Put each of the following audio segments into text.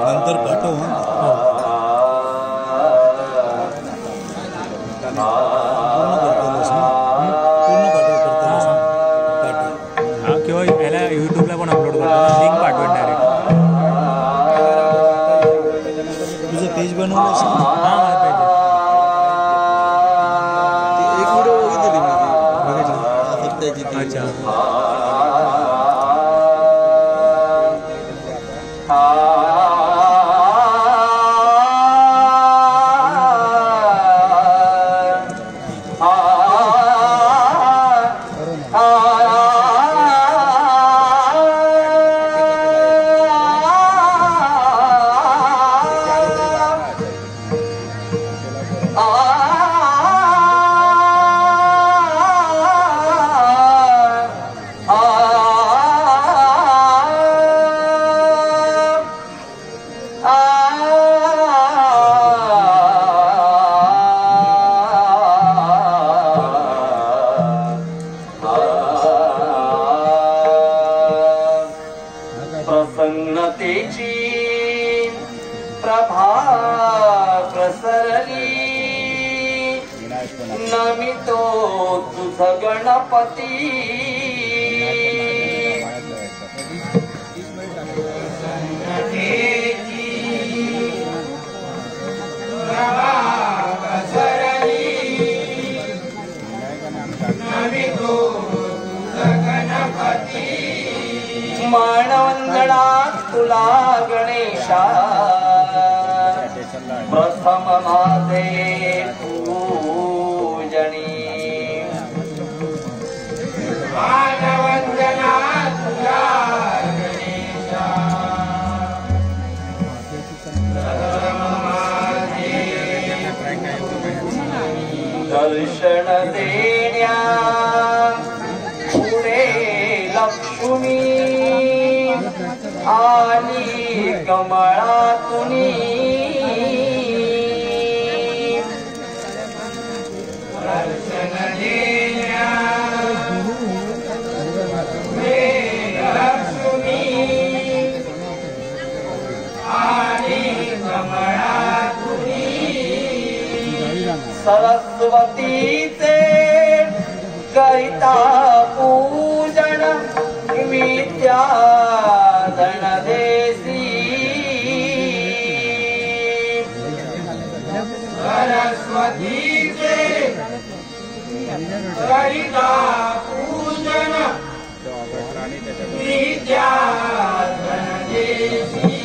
नंतर पाठव किंवा याला यूट्यूबला पण अपलोड करतो लिंक पाठवेन डायरेक्ट तुझं पेज बनवलं असेल हां माझं पेज आहे एक व्हिडिओ बघितली मी अच्छा प्रसन्नतेची प्रभा प्रसरली नमितो तुझ गणपती मानवंदना तुला गणेशा प्रथम माझे पूजनी मानवंदना तुला गणेशा दर्शन देण्या पुढे लक्ष्मी आली कमळातुनी दर्शन देण्या लक्ष्मी आली कमळातुनी सरस्वतीचे करिता पूजन विद्या धनदेसी सरस्वतीचे करिता पूजन विद्या धनदेसी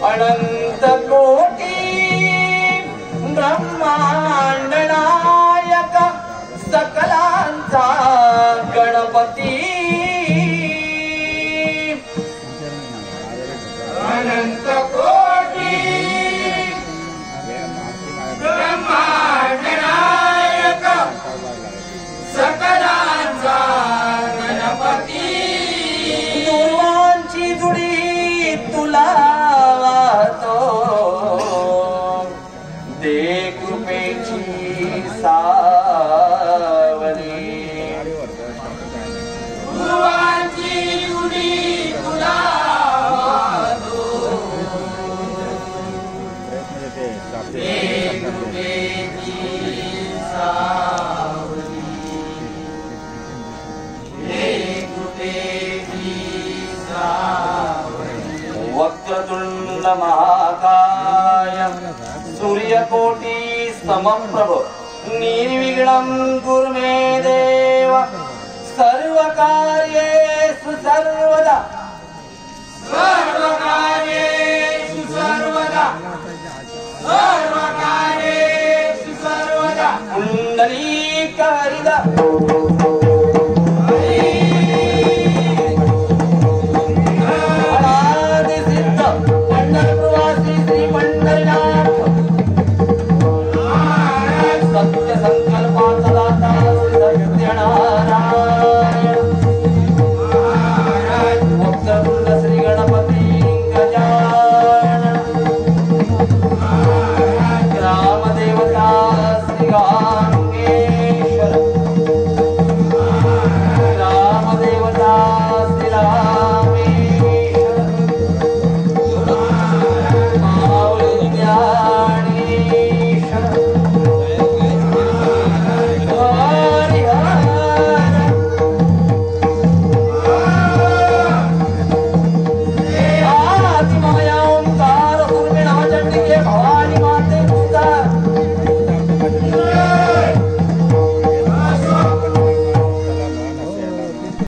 अनंत कोटी ब्रह्मांड नायक सकलांचा गणपती अनंत कोटी ब्रह्मांड नायक सकलांचा गणपती दुर्वांची जुडी तुला वाहतो दे कृपेची सावली दुर्वांची जुडी तुला वक्रतुंड महाकाय सूर्यकोटी समप्रभ निर्विघ्नं कुरु मे देव सर्वकार्येषु सर्वदा सर्वकार्येषु सर्वदा सर्वकार्येषु सर्वदा कुंडलीकहरिदा